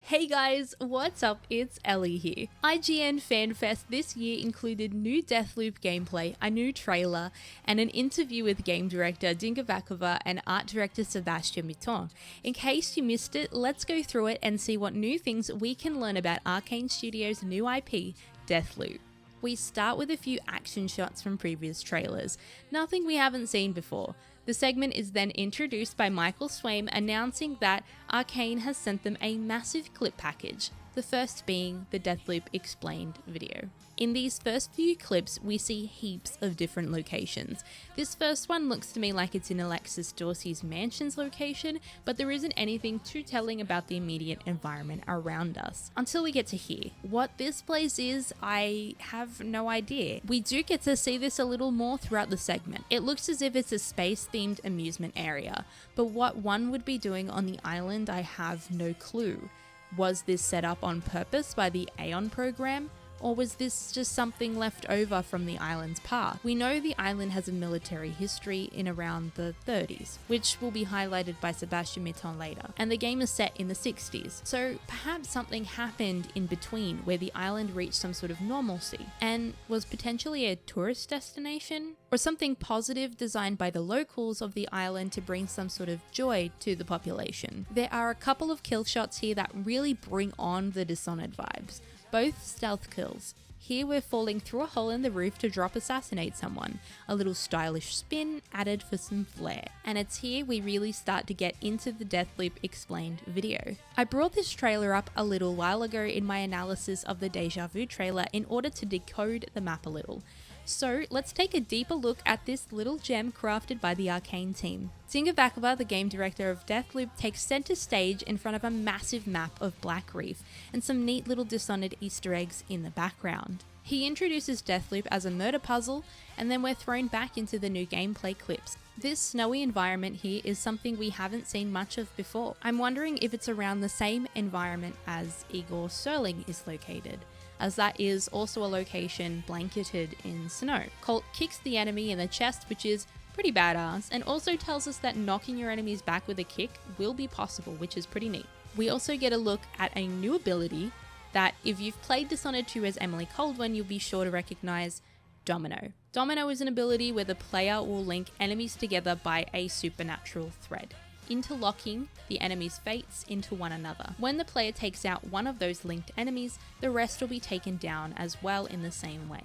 Hey guys, what's up? It's Ellie here. IGN Fanfest this year included new Deathloop gameplay, a new trailer, and an interview with game director Dinka Vakova and art director Sebastian Mitton. In case you missed it, let's go through it and see what new things we can learn about Arcane Studios' new IP, Deathloop. We start with a few action shots from previous trailers, nothing we haven't seen before. The segment is then introduced by Michael Swaim announcing that Arcane has sent them a massive clip package, the first being the Deathloop Explained video. In these first few clips, we see heaps of different locations. This first one looks to me like it's in Alexis Dorsey's mansion's location, but there isn't anything too telling about the immediate environment around us. Until we get to here. What this place is, I have no idea. We do get to see this a little more throughout the segment. It looks as if it's a space-themed amusement area, but what one would be doing on the island, I have no clue. Was this set up on purpose by the Aeon program? Or was this just something left over from the island's past? We know the island has a military history in around the 30s, which will be highlighted by Sebastian Mitton later, and the game is set in the 60s, so perhaps something happened in between where the island reached some sort of normalcy, and was potentially a tourist destination? Or something positive designed by the locals of the island to bring some sort of joy to the population. There are a couple of kill shots here that really bring on the Dishonored vibes. Both stealth kills. Here we're falling through a hole in the roof to drop assassinate someone. A little stylish spin added for some flair. And it's here we really start to get into the Deathloop Explained video. I brought this trailer up a little while ago in my analysis of the Deja Vu trailer in order to decode the map a little. So let's take a deeper look at this little gem crafted by the Arcane team. Dinka Vakova, the game director of Deathloop, takes center stage in front of a massive map of Black Reef and some neat little Dishonored Easter eggs in the background. He introduces Deathloop as a murder puzzle, and then we're thrown back into the new gameplay clips. This snowy environment here is something we haven't seen much of before. I'm wondering if it's around the same environment as Igor Serling is located, as that is also a location blanketed in snow. Colt kicks the enemy in the chest, which is pretty badass, and also tells us that knocking your enemies back with a kick will be possible, which is pretty neat. We also get a look at a new ability that if you've played Dishonored 2 as Emily Coldwin, you'll be sure to recognize: Domino. Domino is an ability where the player will link enemies together by a supernatural thread, interlocking the enemy's fates into one another. When the player takes out one of those linked enemies, the rest will be taken down as well in the same way.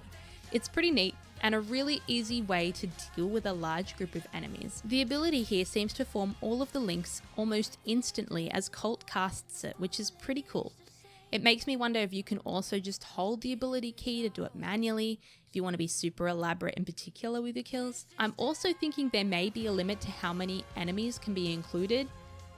It's pretty neat and a really easy way to deal with a large group of enemies. The ability here seems to form all of the links almost instantly as Colt casts it, which is pretty cool. It makes me wonder if you can also just hold the ability key to do it manually, if you want to be super elaborate in particular with your kills. I'm also thinking there may be a limit to how many enemies can be included,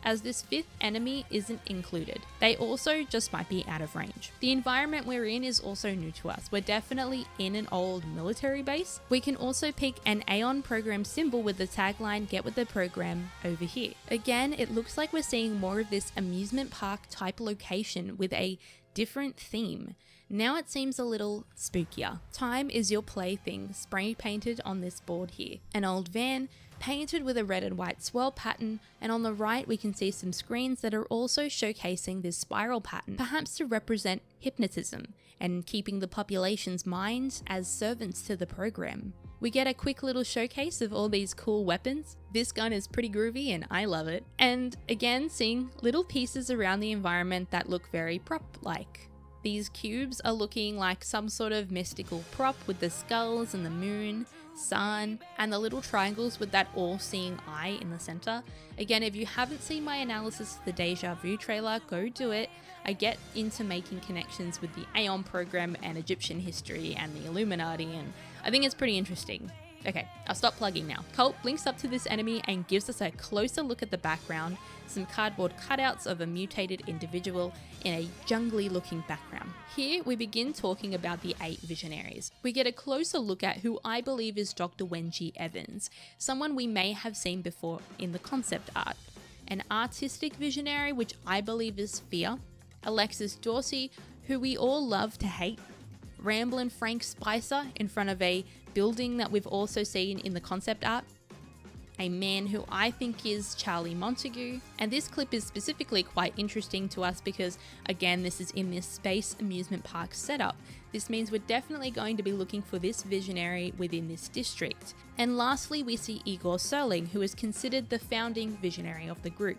as this fifth enemy isn't included. They also just might be out of range. The environment we're in is also new to us. We're definitely in an old military base. We can also pick an Aeon program symbol with the tagline "Get with the program" over here. Again, it looks like we're seeing more of this amusement park type location with a different theme. Now it seems a little spookier. Time is your plaything, spray painted on this board here. An old van, painted with a red and white swirl pattern, and on the right we can see some screens that are also showcasing this spiral pattern, perhaps to represent hypnotism and keeping the population's minds as servants to the program. We get a quick little showcase of all these cool weapons. This gun is pretty groovy and I love it. And again, seeing little pieces around the environment that look very prop-like. These cubes are looking like some sort of mystical prop with the skulls and the moon, sun, and the little triangles with that all-seeing eye in the center. Again, if you haven't seen my analysis of the Deja Vu trailer, go do it. I get into making connections with the Aeon program and Egyptian history and the Illuminati, and I think it's pretty interesting. Okay, I'll stop plugging now. Colt blinks up to this enemy and gives us a closer look at the background, some cardboard cutouts of a mutated individual in a jungly looking background. Here we begin talking about the 8 Visionaries. We get a closer look at who I believe is Dr. Wenji Evans, someone we may have seen before in the concept art. An artistic visionary which I believe is Fear, Alexis Dorsey, who we all love to hate, Ramblin' Frank Spicer in front of a building that we've also seen in the concept art, a man who I think is Charlie Montague. And this clip is specifically quite interesting to us because, again, this is in this space amusement park setup. This means we're definitely going to be looking for this visionary within this district. And lastly, we see Igor Serling, who is considered the founding visionary of the group.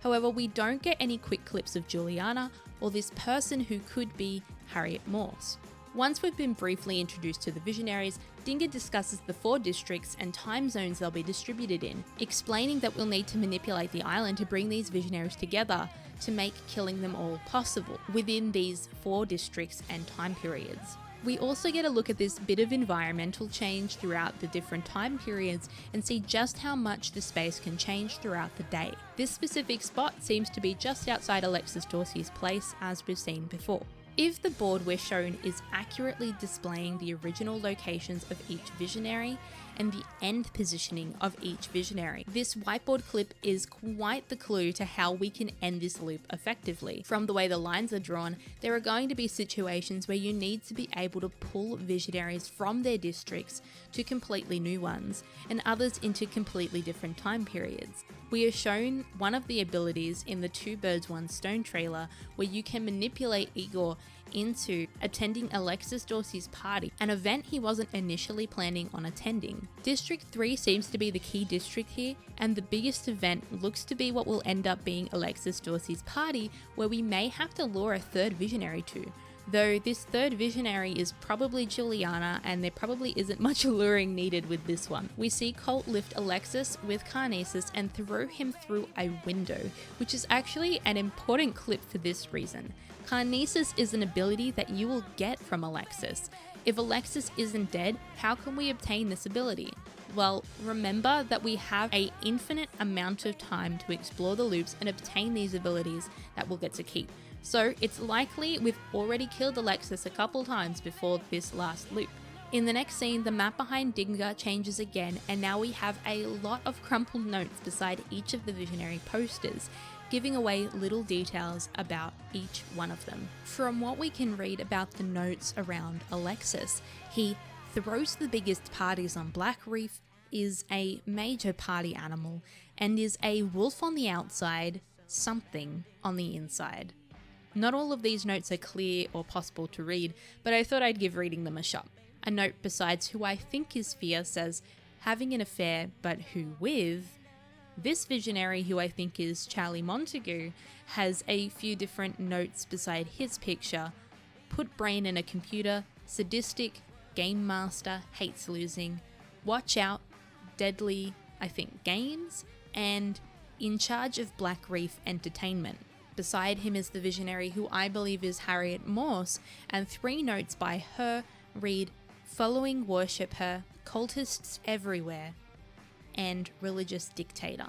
However, we don't get any quick clips of Juliana or this person who could be Harriet Morse. Once we've been briefly introduced to the Visionaries, Dinga discusses the 4 districts and time zones they'll be distributed in, explaining that we'll need to manipulate the island to bring these Visionaries together to make killing them all possible within these 4 districts and time periods. We also get a look at this bit of environmental change throughout the different time periods and see just how much the space can change throughout the day. This specific spot seems to be just outside Alexis Dorsey's place, as we've seen before. If the board we're shown is accurately displaying the original locations of each visionary and the end positioning of each visionary, this whiteboard clip is quite the clue to how we can end this loop effectively. From the way the lines are drawn, there are going to be situations where you need to be able to pull visionaries from their districts to completely new ones, and others into completely different time periods. We are shown one of the abilities in the 2 Birds 1 Stone trailer where you can manipulate Igor into attending Alexis Dorsey's party, an event he wasn't initially planning on attending. District 3 seems to be the key district here, and the biggest event looks to be what will end up being Alexis Dorsey's party, where we may have to lure a 3rd visionary to. Though this 3rd visionary is probably Juliana, and there probably isn't much luring needed with this one. We see Colt lift Alexis with Carnesis and throw him through a window, which is actually an important clip for this reason. Carnesis is an ability that you will get from Alexis. If Alexis isn't dead, how can we obtain this ability? Well, remember that we have an infinite amount of time to explore the loops and obtain these abilities that we'll get to keep. So it's likely we've already killed Alexis a couple times before this last loop. In the next scene, the map behind Dinga changes again, and now we have a lot of crumpled notes beside each of the visionary posters, giving away little details about each one of them. From what we can read about the notes around Alexis, he throws the biggest parties on Black Reef, is a major party animal, and is a wolf on the outside, something on the inside. Not all of these notes are clear or possible to read, but I thought I'd give reading them a shot. A note besides who I think is Fia says, having an affair, but who with? This visionary, who I think is Charlie Montague, has a few different notes beside his picture. Put brain in a computer, sadistic, game master, hates losing, watch out, deadly, I think games, and in charge of Black Reef Entertainment. Beside him is the visionary, who I believe is Harriet Morse, and 3 notes by her read, following worship her, cultists everywhere, and religious dictator.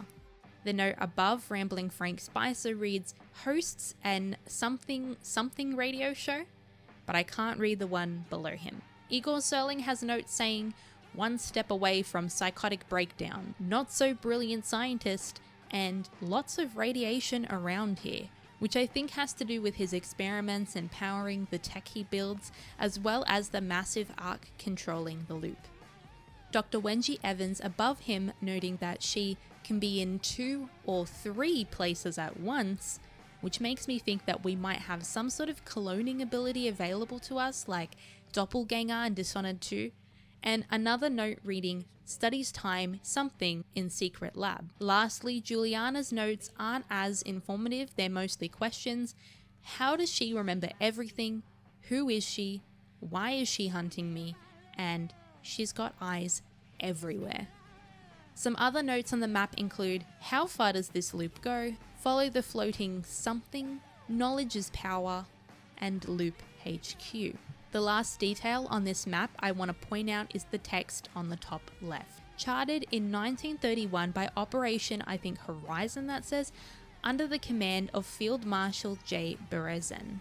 The note above Rambling Frank Spicer reads, hosts an something radio show, but I can't read the one below him. Igor Serling has notes saying, one step away from psychotic breakdown, not so brilliant scientist, and lots of radiation around here, which I think has to do with his experiments and powering the tech he builds, as well as the massive arc controlling the loop. Dr. Wenji Evans above him noting that she can be in 2 or 3 places at once, which makes me think that we might have some sort of cloning ability available to us, like Doppelganger in Dishonored 2, and another note reading, studies time something in secret lab. Lastly, Juliana's notes aren't as informative, they're mostly questions. How does she remember everything? Who is she? Why is she hunting me? And she's got eyes everywhere. Some other notes on the map include, how far does this loop go? Follow the floating something, knowledge is power, and loop HQ. The last detail on this map I want to point out is the text on the top left. Charted in 1931 by Operation, I think Horizon that says, under the command of Field Marshal J. Berezin.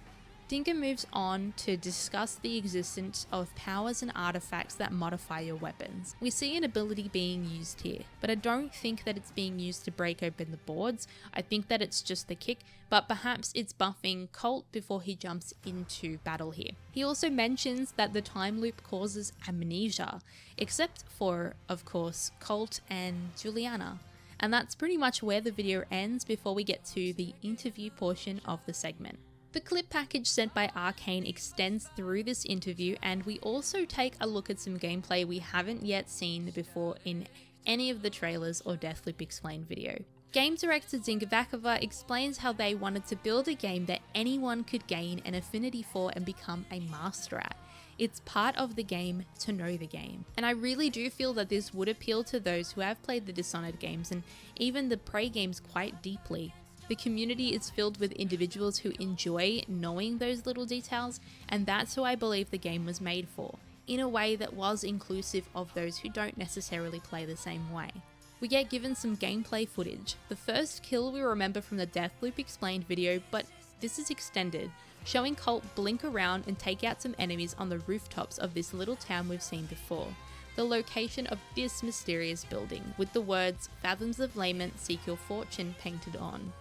Dinka moves on to discuss the existence of powers and artifacts that modify your weapons. We see an ability being used here, but I don't think that it's being used to break open the boards. I think that it's just the kick, but perhaps it's buffing Colt before he jumps into battle here. He also mentions that the time loop causes amnesia, except for, of course, Colt and Juliana. And that's pretty much where the video ends before we get to the interview portion of the segment. The clip package sent by Arcane extends through this interview, and we also take a look at some gameplay we haven't yet seen before in any of the trailers or Deathloop Explained video. Game director Dingavakova explains how they wanted to build a game that anyone could gain an affinity for and become a master at. It's part of the game to know the game. And I really do feel that this would appeal to those who have played the Dishonored games and even the Prey games quite deeply. The community is filled with individuals who enjoy knowing those little details, and that's who I believe the game was made for, in a way that was inclusive of those who don't necessarily play the same way. We get given some gameplay footage. The first kill we remember from the Deathloop Explained video, but this is extended, showing Colt blink around and take out some enemies on the rooftops of this little town we've seen before. The location of this mysterious building, with the words "Fathoms of Lament, seek your fortune" painted on.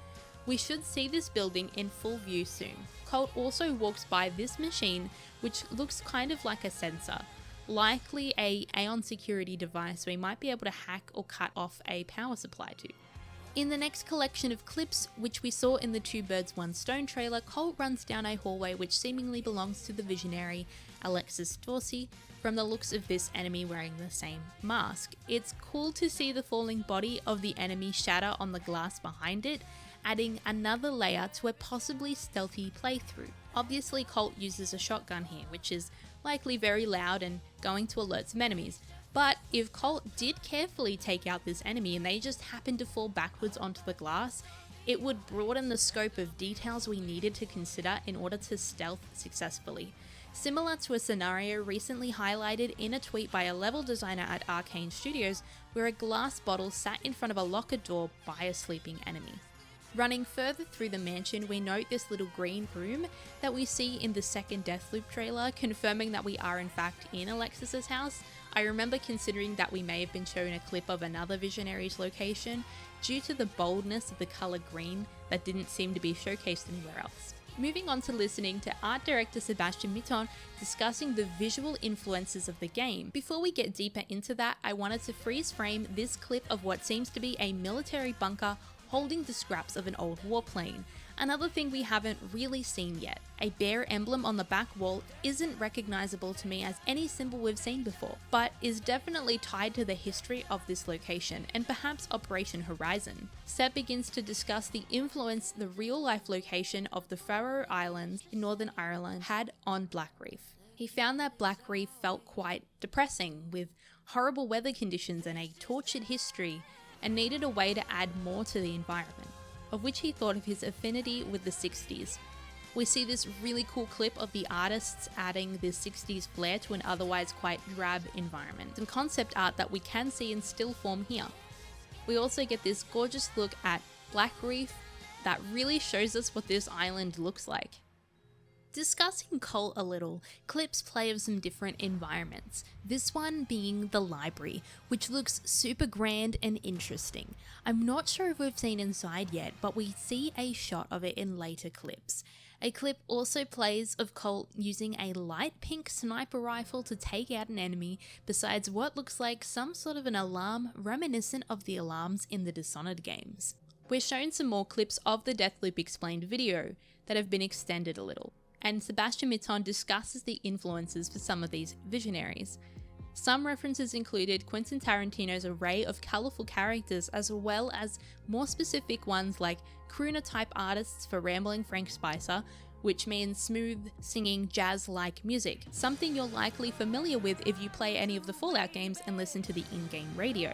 We should see this building in full view soon. Colt also walks by this machine, which looks kind of like a sensor, likely a Aeon security device we might be able to hack or cut off a power supply to. In the next collection of clips, which we saw in the Two Birds One Stone trailer, Colt runs down a hallway which seemingly belongs to the visionary Alexis Dorsey, from the looks of this enemy wearing the same mask. It's cool to see the falling body of the enemy shatter on the glass behind it, adding another layer to a possibly stealthy playthrough. Obviously, Colt uses a shotgun here, which is likely very loud and going to alert some enemies. But if Colt did carefully take out this enemy and they just happened to fall backwards onto the glass, it would broaden the scope of details we needed to consider in order to stealth successfully. Similar to a scenario recently highlighted in a tweet by a level designer at Arcane Studios, where a glass bottle sat in front of a locker door by a sleeping enemy. Running further through the mansion, we note this little green room that we see in the second Deathloop trailer, confirming that we are in fact in Alexis's house. I remember considering that we may have been shown a clip of another Visionaries location due to the boldness of the colour green that didn't seem to be showcased anywhere else. Moving on to listening to art director Sebastian Mitton discussing the visual influences of the game. Before we get deeper into that, I wanted to freeze frame this clip of what seems to be a military bunker holding the scraps of an old warplane. Another thing we haven't really seen yet. A bear emblem on the back wall isn't recognizable to me as any symbol we've seen before, but is definitely tied to the history of this location and perhaps Operation Horizon. Seb begins to discuss the influence the real-life location of the Faroe Islands in Northern Ireland had on Blackreef. He found that Blackreef felt quite depressing, with horrible weather conditions and a tortured history, and needed a way to add more to the environment, of which he thought of his affinity with the 60s. We see this really cool clip of the artists adding the 60s flair to an otherwise quite drab environment, some concept art that we can see in still form here. We also get this gorgeous look at Blackreef that really shows us what this island looks like. Discussing Colt a little, clips play of some different environments, this one being the library, which looks super grand and interesting. I'm not sure if we've seen inside yet, but we see a shot of it in later clips. A clip also plays of Colt using a light pink sniper rifle to take out an enemy, besides what looks like some sort of an alarm reminiscent of the alarms in the Dishonored games. We're shown some more clips of the Deathloop Explained video that have been extended a little, and Sebastian Mitton discusses the influences for some of these visionaries. Some references included Quentin Tarantino's array of colourful characters, as well as more specific ones like crooner-type artists for Rambling Frank Spicer, which means smooth, singing, jazz-like music, something you're likely familiar with if you play any of the Fallout games and listen to the in-game radio.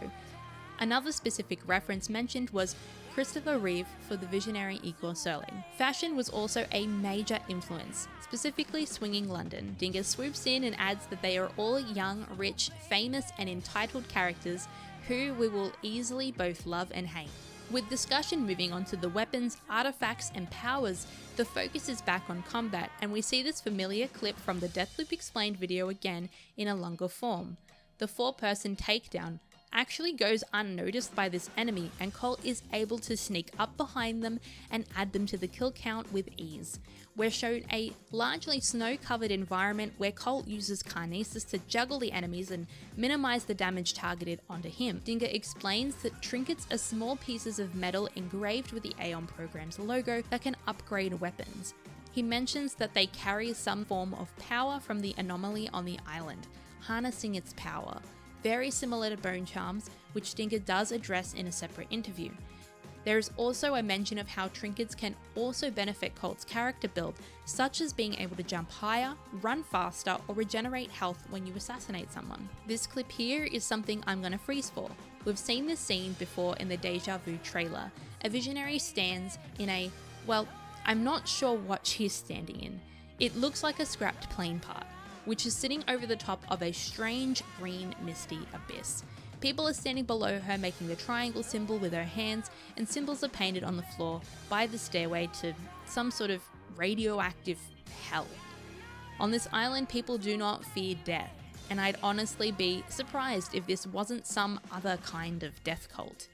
Another specific reference mentioned was Christopher Reeve for the visionary Igor Serling. Fashion was also a major influence, specifically swinging London. Dingus swoops in and adds that they are all young, rich, famous and entitled characters who we will easily both love and hate. With discussion moving on to the weapons, artifacts, and powers, the focus is back on combat, and we see this familiar clip from the Deathloop Explained video again in a longer form. The 4-person takedown actually goes unnoticed by this enemy, and Colt is able to sneak up behind them and add them to the kill count with ease. We're shown a largely snow-covered environment where Colt uses Kinesis to juggle the enemies and minimize the damage targeted onto him. Dinger explains that trinkets are small pieces of metal engraved with the Aeon program's logo that can upgrade weapons. He mentions that they carry some form of power from the anomaly on the island, harnessing its power. Very similar to bone charms, which Dinger does address in a separate interview. There is also a mention of how trinkets can also benefit Colt's character build, such as being able to jump higher, run faster, or regenerate health when you assassinate someone. This clip here is something I'm gonna freeze for. We've seen this scene before in the Deja Vu trailer. A Visionary stands in a, well, I'm not sure what she's standing in. It looks like a scrapped plane part, which is sitting over the top of a strange green misty abyss. People are standing below her making the triangle symbol with her hands, and symbols are painted on the floor by the stairway to some sort of radioactive hell. On this island, people do not fear death, and I'd honestly be surprised if this wasn't some other kind of death cult.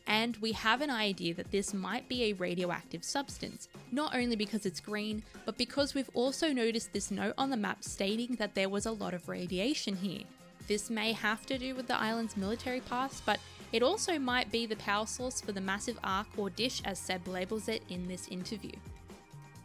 And we have an idea that this might be a radioactive substance, not only because it's green, but because we've also noticed this note on the map stating that there was a lot of radiation here. This may have to do with the island's military past, but it also might be the power source for the massive ark or dish, as Seb labels it in this interview.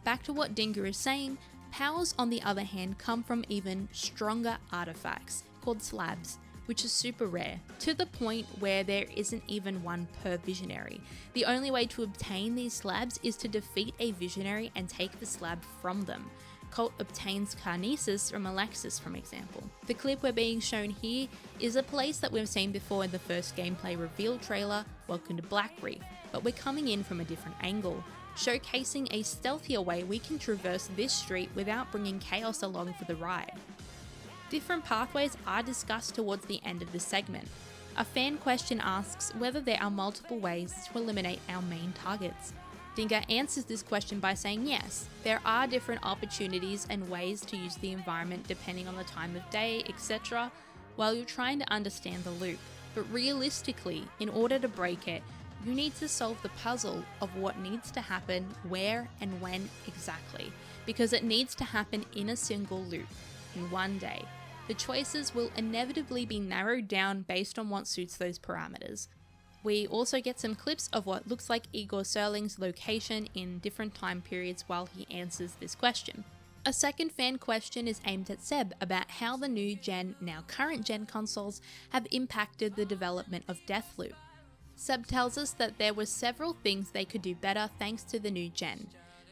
Back to what Dinger is saying, powers on the other hand come from even stronger artifacts, called slabs, which is super rare, to the point where there isn't even one per Visionary. The only way to obtain these slabs is to defeat a Visionary and take the slab from them. Colt obtains Kinesis from Alexis, for example. The clip we're being shown here is a place that we've seen before in the first gameplay reveal trailer, Welcome to Black Reef, but we're coming in from a different angle, showcasing a stealthier way we can traverse this street without bringing chaos along for the ride. Different pathways are discussed towards the end of the segment. A fan question asks whether there are multiple ways to eliminate our main targets. Dinger answers this question by saying yes, there are different opportunities and ways to use the environment depending on the time of day, etc., while you're trying to understand the loop. But realistically, in order to break it, you need to solve the puzzle of what needs to happen, where and when exactly, because it needs to happen in a single loop, in one day. The choices will inevitably be narrowed down based on what suits those parameters. We also get some clips of what looks like Igor Serling's location in different time periods while he answers this question. A second fan question is aimed at Seb about how the new gen, now current gen consoles have impacted the development of Deathloop. Seb tells us that there were several things they could do better thanks to the new gen.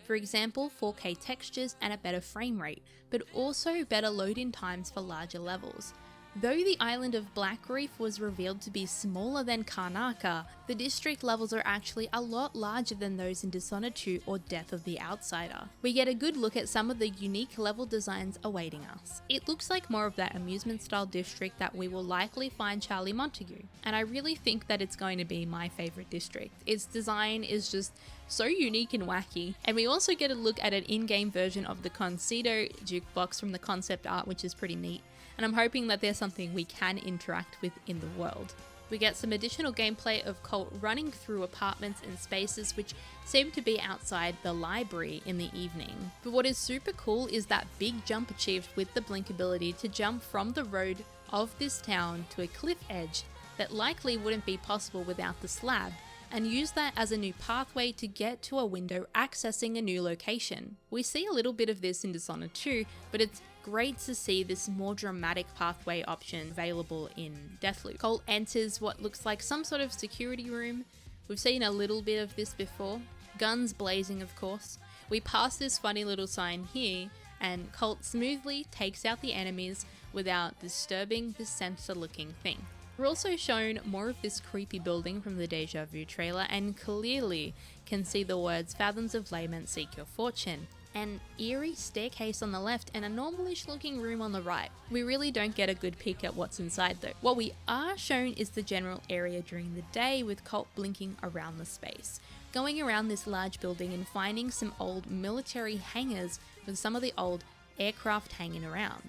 For example, 4K textures and a better frame rate, but also better load-in times for larger levels. Though the island of Black Reef was revealed to be smaller than Karnaka, the district levels are actually a lot larger than those in Dishonored 2 or Death of the Outsider. We get a good look at some of the unique level designs awaiting us. It looks like more of that amusement style district that we will likely find Charlie Montague, and I really think that it's going to be my favourite district. Its design is just so unique and wacky, and we also get a look at an in-game version of the Concedo jukebox from the concept art, which is pretty neat. And I'm hoping that there's something we can interact with in the world. We get some additional gameplay of Colt running through apartments and spaces which seem to be outside the library in the evening. But what is super cool is that big jump achieved with the blink ability to jump from the road of this town to a cliff edge that likely wouldn't be possible without the slab, and use that as a new pathway to get to a window accessing a new location. We see a little bit of this in Dishonored 2, but it's great to see this more dramatic pathway option available in Deathloop. Colt enters what looks like some sort of security room. We've seen a little bit of this before. Guns blazing, of course. We pass this funny little sign here, and Colt smoothly takes out the enemies without disturbing the sensor-looking thing. We're also shown more of this creepy building from the Deja Vu trailer and clearly can see the words "Fathoms of Lament Seek Your Fortune." an eerie staircase on the left, and a normalish looking room on the right. We really don't get a good peek at what's inside though. What we are shown is the general area during the day, with Colt blinking around the space, going around this large building and finding some old military hangars with some of the old aircraft hanging around.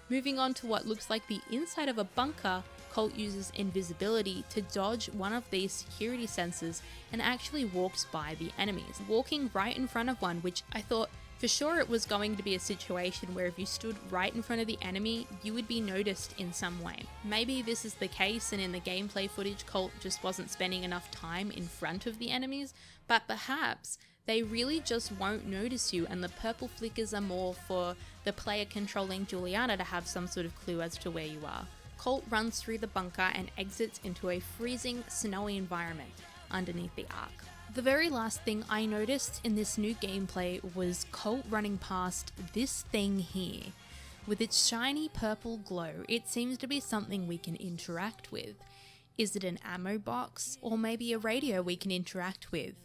Moving on to what looks like the inside of a bunker, Colt uses invisibility to dodge one of these security sensors and actually walks by the enemies, walking right in front of one, which I thought for sure it was going to be a situation where if you stood right in front of the enemy, you would be noticed in some way. Maybe this is the case and in the gameplay footage Colt just wasn't spending enough time in front of the enemies, but perhaps they really just won't notice you, and the purple flickers are more for the player controlling Juliana to have some sort of clue as to where you are. Colt runs through the bunker and exits into a freezing, snowy environment underneath the ark. The very last thing I noticed in this new gameplay was Colt running past this thing here. With its shiny purple glow, it seems to be something we can interact with. Is it an ammo box, or maybe a radio we can interact with?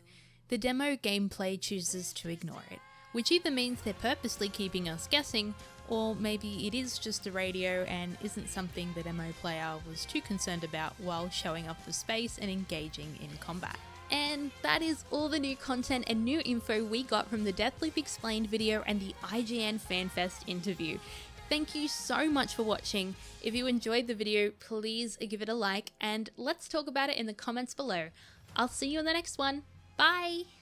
The demo gameplay chooses to ignore it, which either means they're purposely keeping us guessing, or maybe it is just a radio and isn't something the demo player was too concerned about while showing off the space and engaging in combat. And that is all the new content and new info we got from the Deathloop Explained video and the IGN Fanfest interview. Thank you so much for watching. If you enjoyed the video, please give it a like and let's talk about it in the comments below. I'll see you in the next one. Bye!